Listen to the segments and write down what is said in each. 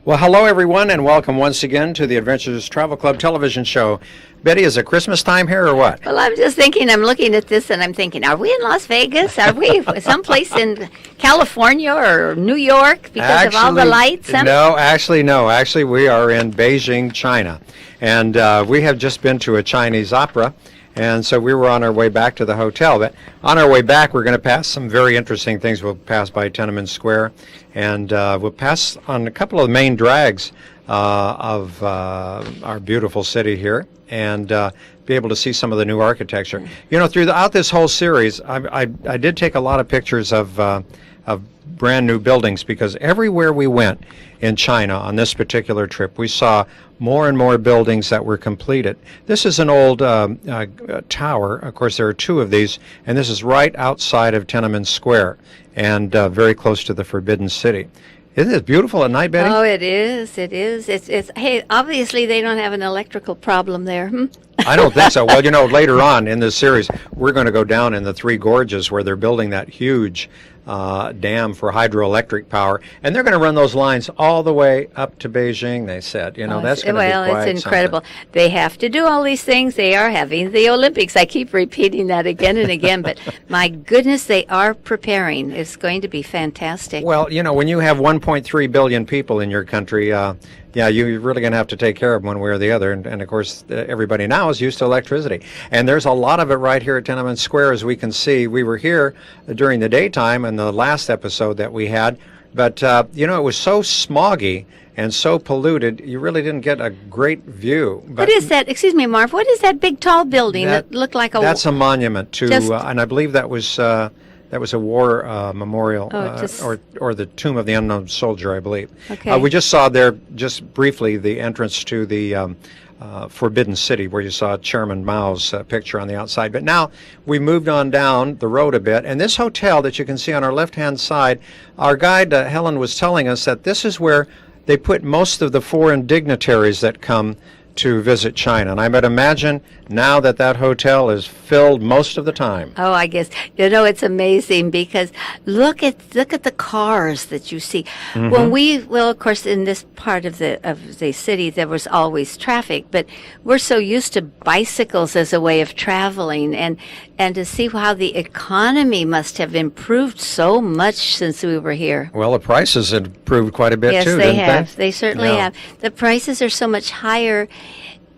Well, hello everyone, and welcome once again to the Adventures Travel Club television show. Betty, is it Christmas time here or what? Well, I'm just thinking, I'm looking at this and I'm thinking, are we in Las Vegas? Are we someplace in California or New York because of all the lights? No. Actually, we are in Beijing, China. And we have just been to a Chinese opera. And so we were on our way back to the hotel. But on our way back, we're going to pass some very interesting things. We'll pass by Tiananmen Square, and we'll pass on a couple of the main drags of our beautiful city here, and be able to see some of the new architecture. You know, throughout this whole series, I did take a lot of pictures of brand new buildings, because everywhere we went in China on this particular trip, we saw more and more buildings that were completed. This is an old tower. Of course, there are two of these, and this is right outside of Tiananmen Square, and very close to the Forbidden City. Isn't it beautiful at night, Betty? Oh, it is. It is. It's. Hey, obviously they don't have an electrical problem there. I don't think so. Well, you know, later on in this series, we're going to go down in the Three Gorges where they're building that huge dam for hydroelectric power, and they're going to run those lines all the way up to Beijing, they said. You know, that's going to be quite it's incredible. something. They have to do all these things. They are having the Olympics. I keep repeating that again and again, but my goodness, they are preparing. It's going to be fantastic. Well, you know, when you have 1.3 billion people in your country, yeah, you're really going to have to take care of them one way or the other. And of course, everybody now is used to electricity. And there's a lot of it right here at Tiananmen Square, as we can see. We were here during the daytime in the last episode that we had. But, you know, it was so smoggy and so polluted, you really didn't get a great view. But what is that? Excuse me, Marv. What is that big, tall building that looked like a... That's a monument to, and I believe that was a war memorial, or the Tomb of the Unknown Soldier, I believe. Okay. We just saw there, just briefly, the entrance to the Forbidden City, where you saw Chairman Mao's picture on the outside. But now we moved on down the road a bit, and this hotel that you can see on our left-hand side, our guide, Helen, was telling us that this is where they put most of the foreign dignitaries that come to visit China. And I would imagine now that that hotel is filled most of the time. Oh, I guess. You know, it's amazing because look at the cars that you see. Mm-hmm. Well, of course, in this part of the city, there was always traffic, but we're so used to bicycles as a way of traveling, and to see how the economy must have improved so much since we were here. Well, the prices have improved quite a bit too, Yes, didn't they have. They certainly have. The prices are so much higher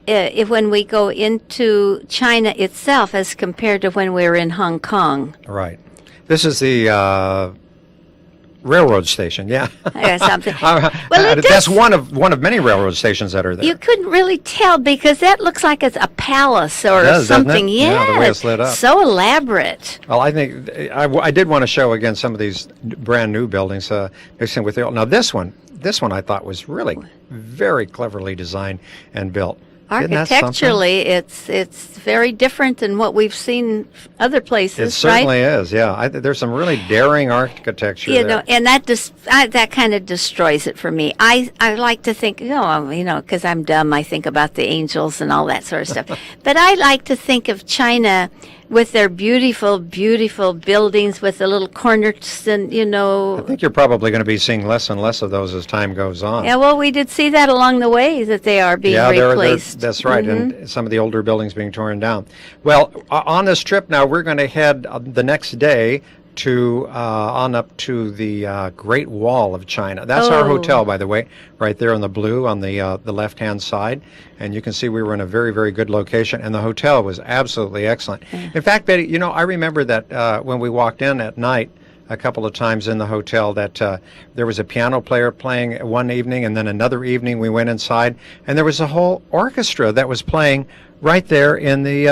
when we go into China itself as compared to when we were in Hong Kong. Right. This is the railroad station, yeah. Something. Well, that's one of many railroad stations that are there. You couldn't really tell because that looks like it's a palace or something. Yeah, the way it's lit up. So elaborate. Well, I think I did want to show again some of these brand new buildings mixing with the old. Now this one I thought was really very cleverly designed and built. Architecturally, it's very different than what we've seen other places. It certainly is. Yeah, there's some really daring architecture you there. know, and that kind of destroys it for me. I like to think, because I'm dumb, I think about the angels and all that sort of stuff. But I like to think of China with their beautiful, beautiful buildings with the little corners, and I think you're probably going to be seeing less and less of those as time goes on. Yeah, well, we did see that along the way, that they are being replaced. That's right, and some of the older buildings being torn down. Well, on this trip now, we're going to head the next day to on up to the Great Wall of China. That's our hotel, by the way, right there in the blue on the left-hand side. And you can see we were in a very, very good location, and the hotel was absolutely excellent. In fact, Betty, I remember that when we walked in at night a couple of times in the hotel, that there was a piano player playing one evening, and then another evening we went inside, and there was a whole orchestra that was playing right there in the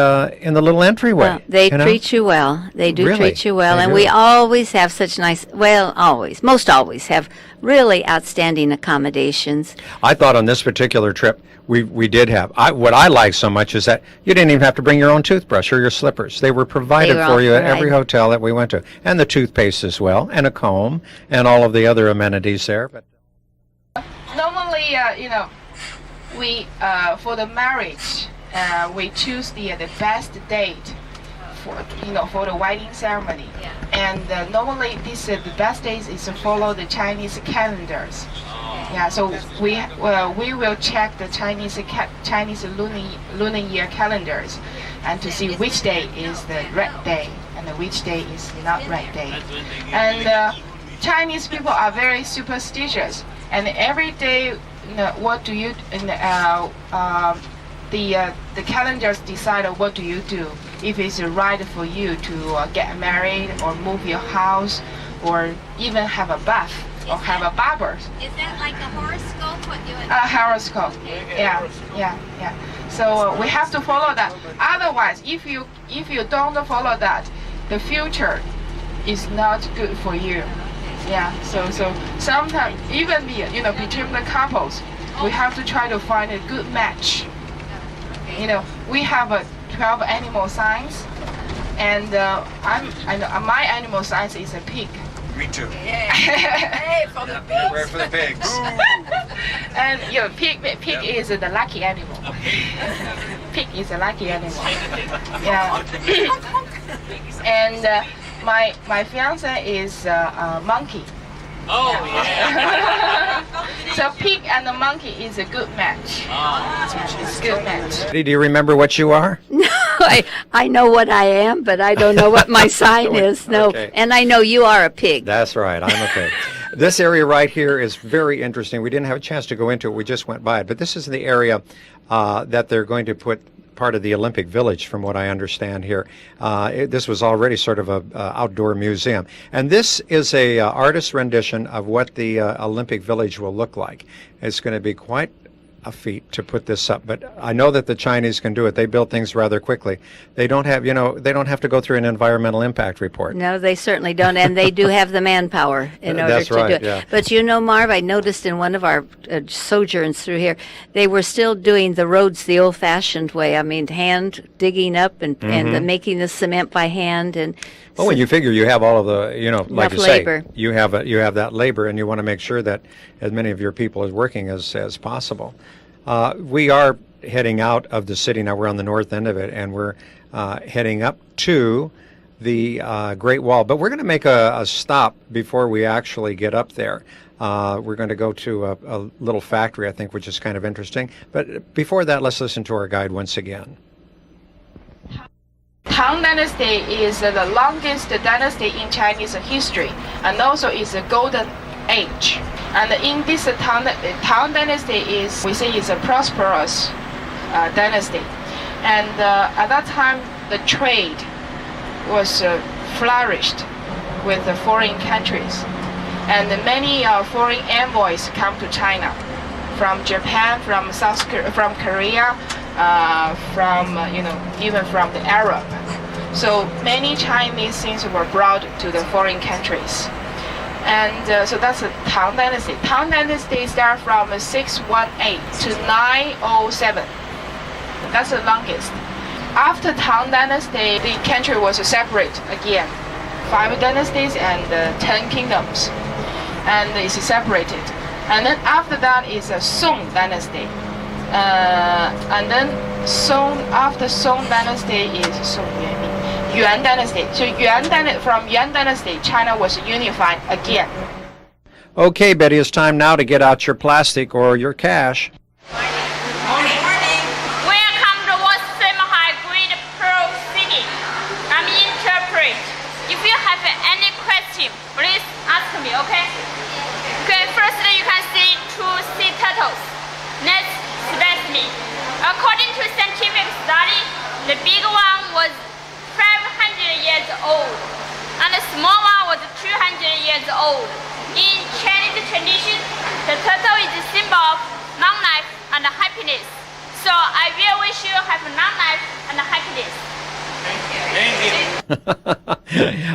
little entryway. Well, they treat you well. They do Really? treat you well, They and do. we always have such nice. Well, most always have really outstanding accommodations. I thought on this particular trip we did have. What I like so much is that you didn't even have to bring your own toothbrush or your slippers. They were provided for you at every hotel that we went to, and the toothpaste as well, and a comb, and all of the other amenities there. But normally, we for the marriage. We choose the best date for the wedding ceremony, and normally the best days is to follow the Chinese calendars. Yeah, so we will check the Chinese lunar year calendars, and to see which day is the red day and which day is not red day. And Chinese people are very superstitious, and every day, what do you? The calendars decide what do you do. If it's right for you to get married or move your house, or even have a bath or have a barber. Is that like a horoscope? What you? A horoscope. Yeah. So we have to follow that. Otherwise, if you don't follow that, the future is not good for you. Yeah. So sometimes even between the couples, we have to try to find a good match. We have a 12 animal signs, and my animal sign is a pig. Me too. Hey, for the pigs. We're for the pigs. And pig is the lucky animal. Pig is a lucky animal. Yeah. And my fiance is a monkey. Oh, yeah. So pig and the monkey is a good match. It's a good match. Do you remember what you are? No, I know what I am, but I don't know what my sign is. No, Okay. and I know you are a pig. That's right. I'm a pig. This area right here is very interesting. We didn't have a chance to go into it. We just went by it. But this is the area that they're going to put part of the Olympic Village, from what I understand here. This was already sort of a outdoor museum. And this is a artist's rendition of what the Olympic Village will look like. It's going to be quite a feat to put this up, but I know that the Chinese can do it. They build things rather quickly. They don't have, they don't have to go through an environmental impact report. No, they certainly don't, and they do have the manpower in order That's to right, do it. yeah. But Marv, I noticed in one of our sojourns through here, they were still doing the roads the old-fashioned way. I mean, hand digging up and making the cement by hand, and Well, when you figure you have all of the, like you say, labor. you have that labor, and you want to make sure that as many of your people is working as possible. We are heading out of the city now. We're on the north end of it, and we're heading up to the Great Wall. But we're going to make a stop before we actually get up there. We're going to go to a little factory, I think, which is kind of interesting. But before that, let's listen to our guide once again. Tang Dynasty is the longest dynasty in Chinese history, and also is a golden age. And in this Tang Dynasty we say is a prosperous dynasty. And at that time, the trade was flourished with the foreign countries, and many foreign envoys come to China from Japan, from from Korea, even from the Arab. So many Chinese things were brought to the foreign countries. And so that's the Tang Dynasty. Tang Dynasty started from 618 to 907. That's the longest. After Tang Dynasty, the country was separate again. 5 dynasties and 10 kingdoms. And it's separated. And then after that is a Song Dynasty. And then after Song Dynasty is Yuan Dynasty. So from Yuan Dynasty, China was unified again. Okay, Betty, it's time now to get out your plastic or your cash. Morning. Welcome to Wassam High Grade Pro City. I'm interpret. If you have any question, please ask me, okay? Okay, first you can see 2 sea turtles. Next, specimen. According to scientific study, the big one was 500 years old, and the small one was 200 years old. In Chinese tradition, the turtle is a symbol of long life and happiness. So I will wish you have long life and happiness.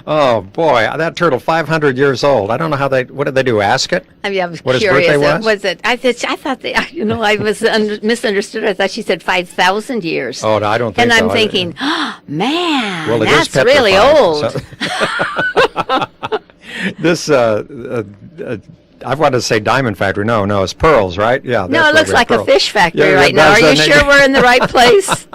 Oh boy, that turtle, 500 years old. I don't know what did they do? Ask it? I mean, I was What his curious. birthday was? it? I thought that, I was misunderstood. I thought she said 5,000 years. Oh, no, I don't think And so. I'm thinking, oh, man, Well, it is that's really petrified, old. so- This, I wanted to say diamond factory. No, it's pearls, right? Yeah. No, it looks like a fish factory Yeah, it right now. does, Are you doesn't it? sure we're in the right place?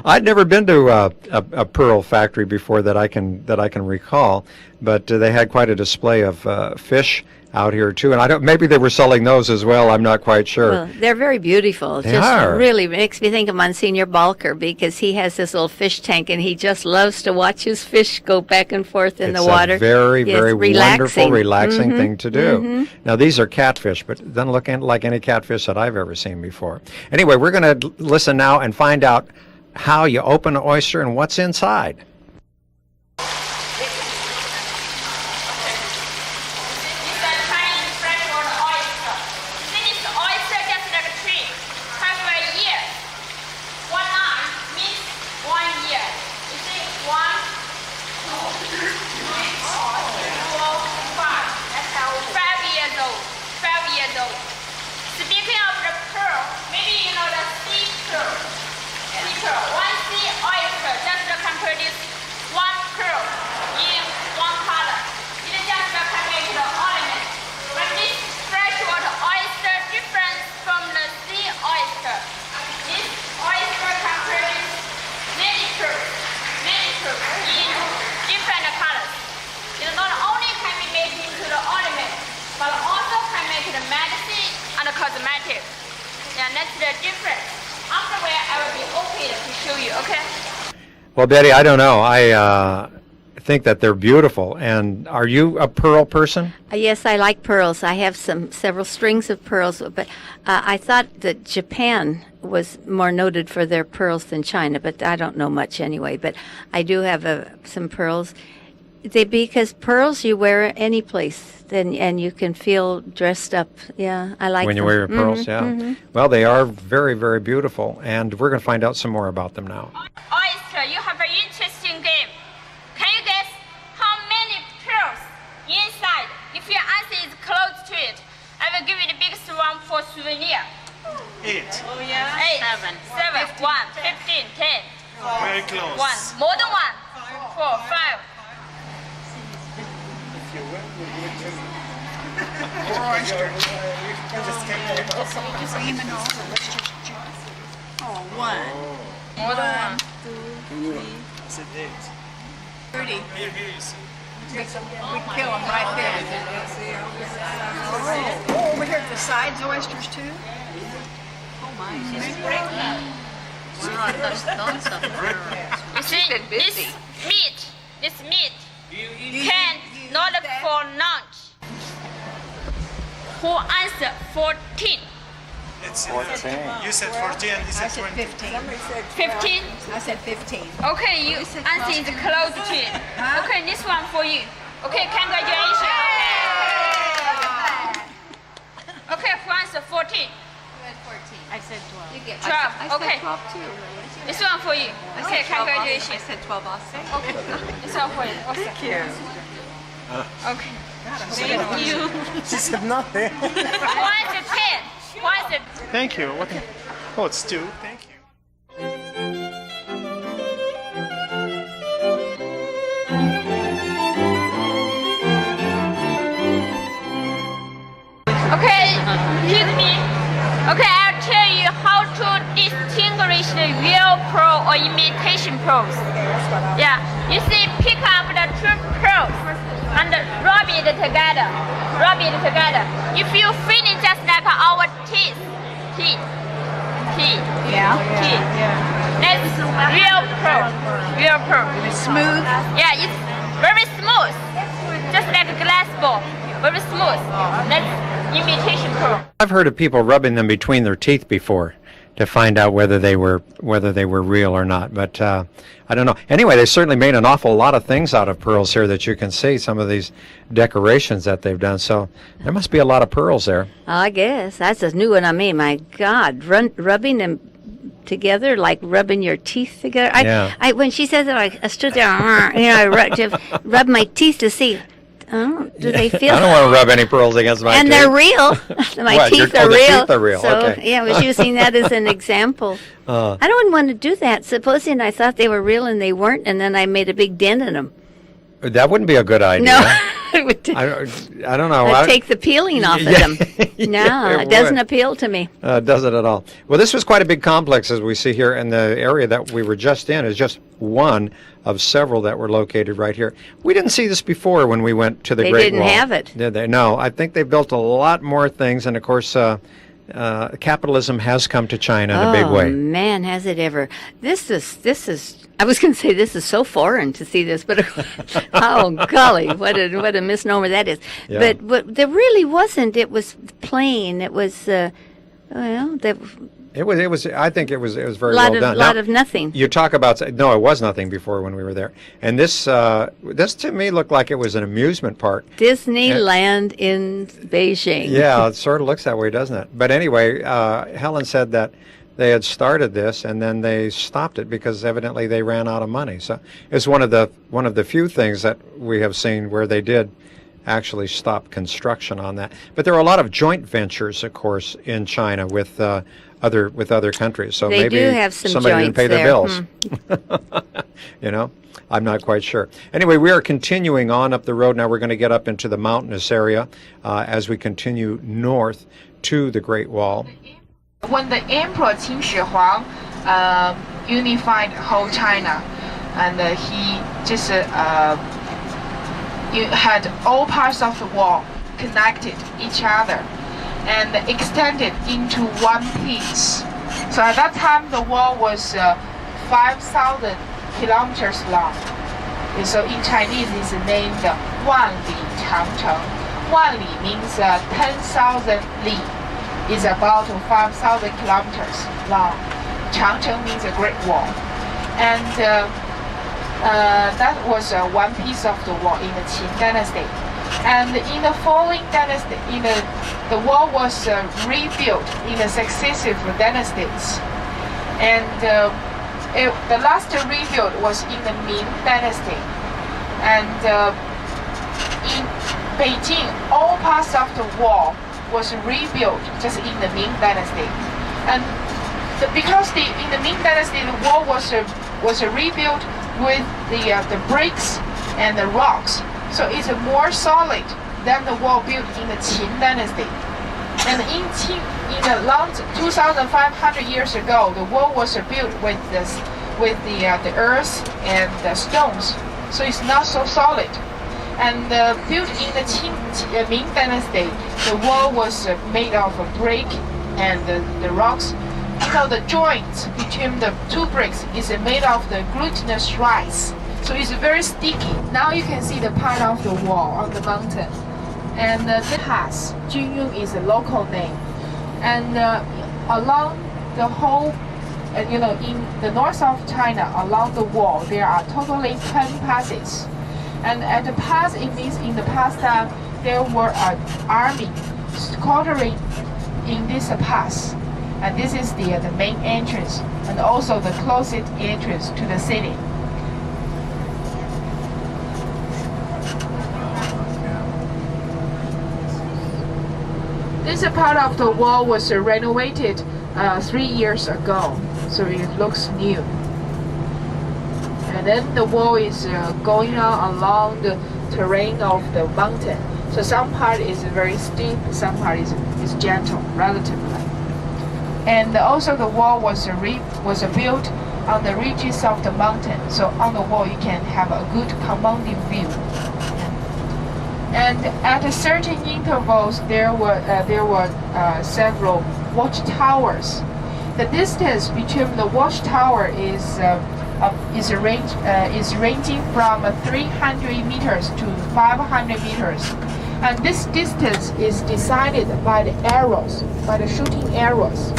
I'd never been to a pearl factory before that I can recall, but they had quite a display of fish out here too, and I don't. Maybe they were selling those as well. I'm not quite sure. Well, they're very beautiful. They Just are. really makes me think of Monsignor Balker because he has this little fish tank and he just loves to watch his fish go back and forth in It's the water. a very, Yes, very wonderful, relaxing. relaxing Mhm. thing to do. Now, these are catfish, but it doesn't look like any catfish that I've ever seen before. Anyway, we're going to listen now and find out how you open an oyster and what's inside. It's a Chinese freshwater oyster. This oyster just like a tree. Have a year. 1 month means 1 year. You see, 1, 2, 3, 4, 5. That's how 5 years old. 5 years old. Speaking of the pearl, maybe you know the sea pearl. Sea pearl. One sea oyster just can produce 1 pearl in 1 color. It just can make the ornament. But this freshwater oyster different from the sea oyster. This oyster can produce many pearls in different colors. It not only can be made into the ornament, but also can make the medicine and the cosmetic. Yeah, that's the difference. Afterward, I will be okay to show you, okay? Well, Betty, I don't know. I think that they're beautiful. And are you a pearl person? Yes, I like pearls. I have several strings of pearls, but I thought that Japan was more noted for their pearls than China, but I don't know much anyway. But I do have some pearls. Because pearls you wear any place, and you can feel dressed up. Yeah, I like When you them. wear your pearls, yeah. Well, they are very, very beautiful, and we're going to find out some more about them now. Oyster, you have an interesting game. Can you guess how many pearls inside? If your answer is close to it, I will give you the biggest one for souvenir. 8. 8, 7, 1, 15, 10, Very close. 1, more than 1, 4, 5. More than 1. It's an 8. 30. Here he is. We kill them right there. Oh, over here at the sides, oysters too? Oh my. You see, this meat can not for lunch. Who answered 14? It's 14. You said 14 and he I said said 20. 15. 15? I said 15. Okay, you answer is close to it. Okay, this one for you. Okay, congratulations. Okay, who answered 14? I said 12. You get 12. Okay. 12 too. This one for you. Okay, congratulations. I said 12 also. This one for you. Okay. Thank you. Okay. Thank you. She said nothing. Who answered 10? Who answered? Thank you. What? Oh, it's 2. Thank you. Okay, excuse me. Okay, I'll tell you how to distinguish the real pearl or imitation pearls. Yeah, you see, pick up the two pearls and rub it together. Rub it together. If you feel it just like our teeth. Yeah. That's real pearl. Real pearl. Smooth. Yeah, it's very smooth. Just like a glass ball. Very smooth. That's imitation pearl. I've heard of people rubbing them between their teeth before to find out whether they were real or not. But I don't know. Anyway, they certainly made an awful lot of things out of pearls here that you can see. Some of these decorations that they've done. So there must be a lot of pearls there. I guess that's a new one on me. My God, rubbing them together like rubbing your teeth together. Yeah. I when she says it, I stood there. I rub my teeth to see. Oh, do they feel? I don't want to rub any pearls against my and teeth. they're real. My What, teeth your- are oh, the real. teeth are real, So okay. yeah, I was using that as an example. I don't want to do that. Supposing I thought they were real and they weren't, and then I made a big dent in them. That wouldn't be a good idea. No. I don't know. I'd take the peeling off of them. No, it doesn't appeal to me. Doesn't at all. Well, this was quite a big complex, as we see here, and the area that we were just in is just one of several that were located right here. We didn't see this before when we went to the Great Wall. They didn't have it. Did they? No. I think they built a lot more things, and of course, capitalism has come to China in a big way. Oh man, has it ever! This is. I was going to say this is so foreign to see this, but oh golly, what a misnomer that is. Yeah. But there really wasn't. It was plain. It was It was. I think it was very lot well done. of lot Now, of nothing. You talk about no, it was nothing before when we were there, and this to me looked like it was an amusement park. Disneyland in Beijing. Yeah, it sort of looks that way, doesn't it? But anyway, Helen said that they had started this and then they stopped it because evidently they ran out of money. So it's one of the few things that we have seen where they did actually stop construction on that. But there are a lot of joint ventures, of course, in China with other countries. So They maybe do have some somebody didn't joints pay their there. bills. You know, I'm not quite sure. Anyway, we are continuing on up the road. Now we're going to get up into the mountainous area as we continue north to the Great Wall. When the Emperor Qin Shi Huang unified whole China, and he just you had all parts of the wall connected each other and extended into one piece. So at that time, the wall was 5,000 kilometers long. And so in Chinese, it's named 万里长城. 万里 means 10,000 li. Is about 5,000 kilometers long. Changcheng means a great wall. And that was one piece of the wall in the Qin dynasty. And in the following dynasty, the wall was rebuilt in the successive dynasties. And the last rebuild was in the Ming dynasty. And in Beijing, all parts of the wall was rebuilt just in the Ming dynasty, and because in the Ming dynasty the wall was rebuilt with the bricks and the rocks, so it's more solid than the wall built in the Qin dynasty. And in the long 2,500 years ago, the wall was built with the earth and the stones, so it's not so solid. And built in the Ming dynasty, the wall was made of brick and the rocks. The joints between the two bricks is made of the glutinous rice, so it's very sticky. Now you can see the part of the wall on the mountain. And the pass, Junyun is a local name. And along the whole, in the north of China, along the wall, there are totally 10 passes. And at the pass in the past time, there were an army quartering in this pass, and this is the main entrance and also the closest entrance to the city. This part of the wall was renovated 3 years ago, so it looks new. And then the wall is going on along the terrain of the mountain. So some part is very steep, some part is gentle, relatively. And also the wall was built on the ridges of the mountain. So on the wall you can have a good commanding view. And at certain intervals there were several watchtowers. The distance between the watchtower is ranging from 300 meters to 500 meters, and this distance is decided by the arrows, by the shooting arrows.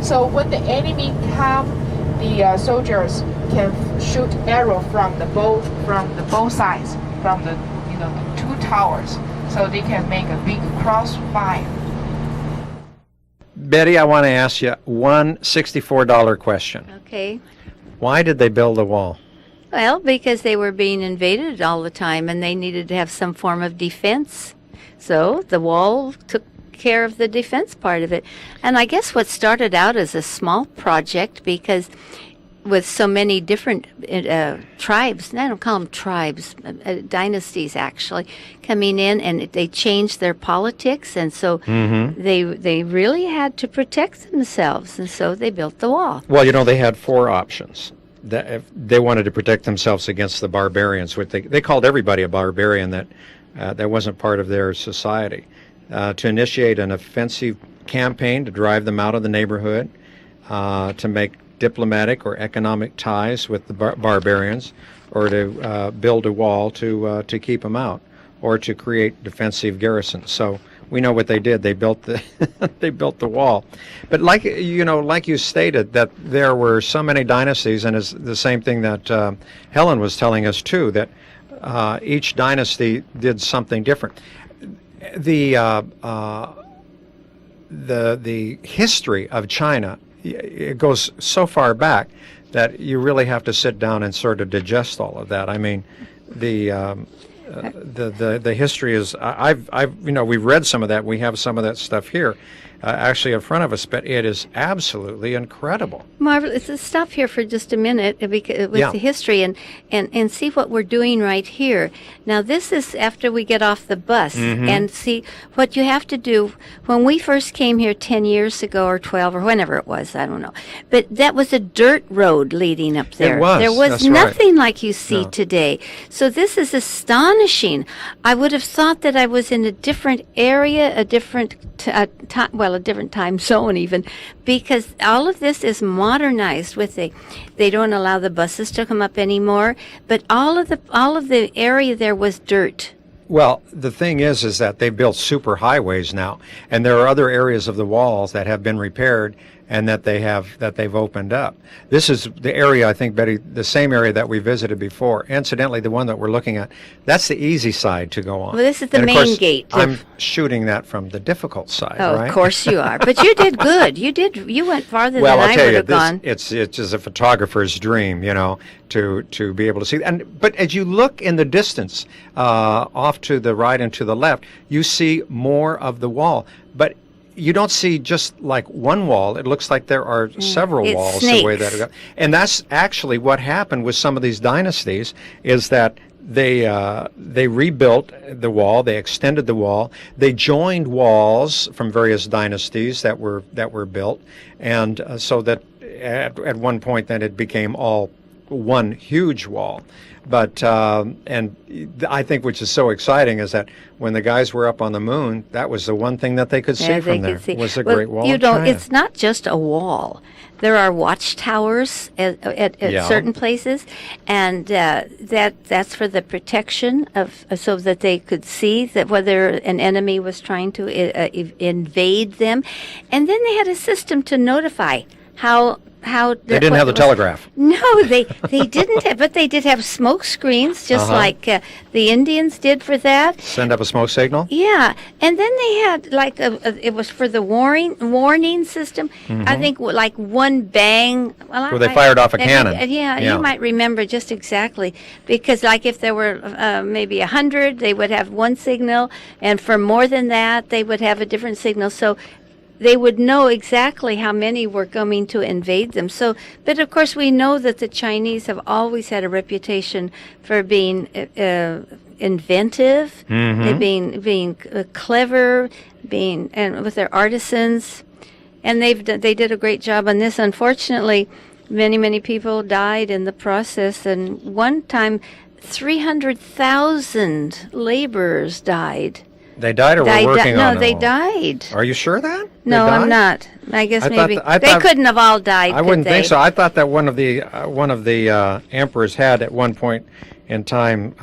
So when the enemy come, the soldiers can shoot arrow from both sides, from the two towers, so they can make a big crossfire. Betty, I want to ask you one $64 question. Okay. Why did they build a wall? Well, because they were being invaded all the time and they needed to have some form of defense. So the wall took care of the defense part of it. And I guess what started out as a small project, because with so many different tribes. And I don't call them tribes, dynasties actually, coming in, and they changed their politics, and so they really had to protect themselves, and so they built the wall. Well, you know, they had four options. If they wanted to protect themselves against the barbarians, which they called everybody a barbarian that wasn't part of their society. To initiate an offensive campaign to drive them out of the neighborhood, to make diplomatic or economic ties with the barbarians, or to build a wall to keep them out, or to create defensive garrisons. So we know what they did. They built the they built the wall. But like you stated, that there were so many dynasties, and it's the same thing that Helen was telling us too, that each dynasty did something different. The history of China, it goes so far back that you really have to sit down and sort of digest all of that. I mean, the history is, we've read some of that. We have some of that stuff here, actually in front of us, but it is absolutely incredible. Marvelous. Let's stop here for just a minute with the history and see what we're doing right here. Now, this is after we get off the bus, and see what you have to do. When we first came here 10 years ago or 12 or whenever it was, I don't know, but that was a dirt road leading up there. It was. There was That's nothing right. like you see today. So this is astonishing. I would have thought that I was in a different area, a different a different time zone even, because all of this is modernized with they don't allow the buses to come up anymore, but all of the area there was dirt. Well, the thing is that they built super highways now, and there are other areas of the walls that have been repaired and that they've opened up. This is the area, I think, Betty, the same area that we visited before. Incidentally, the one that we're looking at, that's the easy side to go on. Well, this is the and of main course, gate. I'm shooting that from the difficult side, Oh, right? of course you are. But you did good. You went farther Well, than I'll I tell would you, have gone. it's just a photographer's dream, to be able to see. But as you look in the distance, off to the right and to the left, you see more of the wall. But you don't see just like one wall. It looks like there are several It's walls snakes. the way that it goes. And that's actually what happened with some of these dynasties, is that they rebuilt the wall, they extended the wall, they joined walls from various dynasties that were built, and so that at one point then it became all one huge wall. But and I think which is so exciting is that when the guys were up on the moon, that was the one thing that they could see from there was the Great Wall of China. It's not just a wall. There are watchtowers at certain places, and that's for the protection of, so that they could see that whether an enemy was trying to invade them, and then they had a system to notify how they didn't have the telegraph. No, they didn't have, but they did have smoke screens, just like the Indians did for that. Send up a smoke signal? Yeah, and then they had like it was for the warning system. I think like one bang. Well, Where they fired off a cannon. Yeah, you might remember just exactly, because like if there were maybe 100, they would have one signal, and for more than that, they would have a different signal. So they would know exactly how many were coming to invade them. So, but of course, we know that the Chinese have always had a reputation for being inventive, being clever, and with their artisans, and they did a great job on this. Unfortunately, many people died in the process, and one time, 300,000 laborers died. They died or were working on it? No, they died. Are you sure of that? No, They died? I'm not. I guess I thought maybe I they thought- couldn't have all died. I wouldn't could think they? so. I thought that one of the emperors had at one point in time.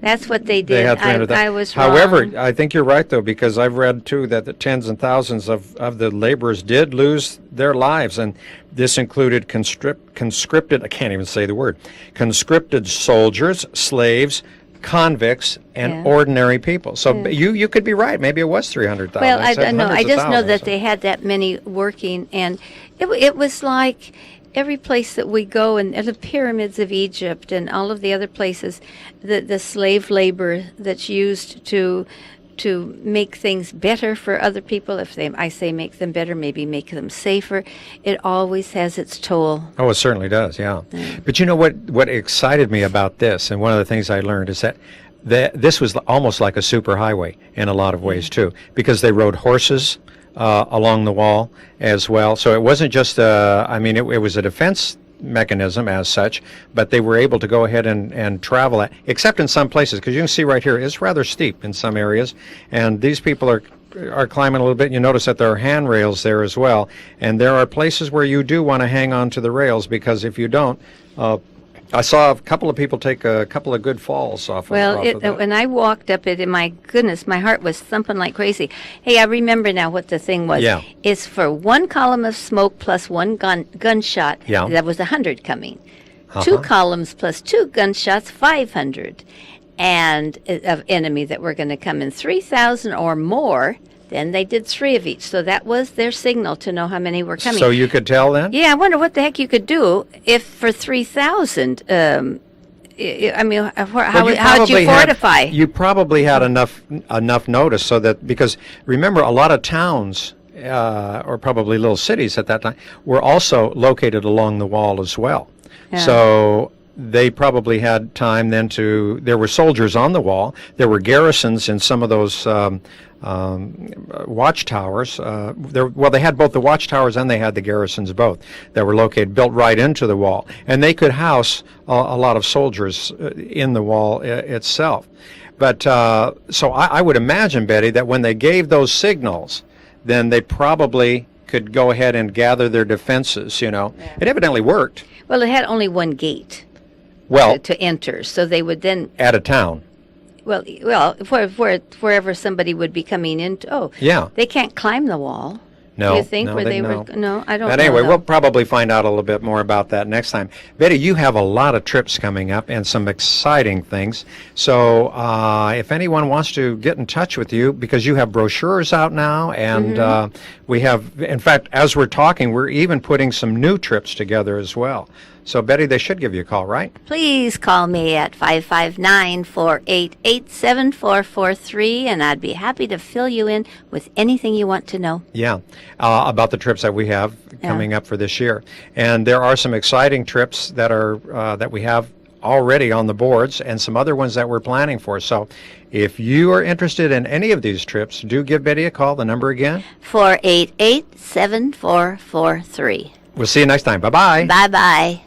That's what they They did. had 300,000. I was However, wrong. I think you're right though, because I've read too that the tens and thousands of the laborers did lose their lives, and this included conscripted. I can't even say the word. Conscripted soldiers, slaves, convicts, and Yeah. ordinary people. So you could be right. Maybe it was 300,000. Well, I said don't know. I hundreds of just know that thousands. they had that many working, and it was like every place that we go, and the pyramids of Egypt and all of the other places, the slave labor that's used to to make things better for other people. If I say make them better, maybe make them safer. It always has its toll. Oh, it certainly does, yeah. But you know what excited me about this, and one of the things I learned is that this was almost like a superhighway in a lot of ways too, because they rode horses along the wall as well. So it wasn't just it was a defense mechanism as such, but they were able to go ahead and travel it, except in some places, because you can see right here, it's rather steep in some areas, and these people are climbing a little bit. You notice that there are handrails there as well, and there are places where you do want to hang on to the rails, because if you don't, I saw a couple of people take a couple of good falls off of that. When I walked up it, my goodness, my heart was thumping like crazy. Hey, I remember now what the thing was. Yeah. It's for one column of smoke plus one gunshot. Yeah. That was 100 coming. 2 columns plus 2 gunshots, 500. And of enemy that were going to come in 3,000 or more. Then they did 3 of each. So that was their signal to know how many were coming. So you could tell then? Yeah, I wonder what the heck you could do if for 3,000. I mean, how did you fortify? You probably had enough notice so that, because remember, a lot of towns or probably little cities at that time were also located along the wall as well. Yeah. So they probably had time then there were soldiers on the wall. There were garrisons in some of those watchtowers. They had both the watchtowers and they had the garrisons both that were built right into the wall. And they could house a lot of soldiers in the wall itself. But so I would imagine, Betty, that when they gave those signals, then they probably could go ahead and gather their defenses, Yeah. It evidently worked. Well, it had only one gate. Well, to enter, so they would then at a town. Well, wherever somebody would be coming in. Yeah. They can't climb the wall. No. Do you think no, where they no. were? No, I don't. But know, anyway, though. we'll probably find out a little bit more about that next time. Betty, you have a lot of trips coming up and some exciting things. So if anyone wants to get in touch with you, because you have brochures out now, and we have, in fact, as we're talking, we're even putting some new trips together as well. So, Betty, they should give you a call, right? Please call me at 559-488-7443, and I'd be happy to fill you in with anything you want to know. Yeah, about the trips that we have coming up for this year. And there are some exciting trips that are that we have already on the boards, and some other ones that we're planning for. So if you are interested in any of these trips, do give Betty a call. The number again? 488-7443. We'll see you next time. Bye-bye. Bye-bye.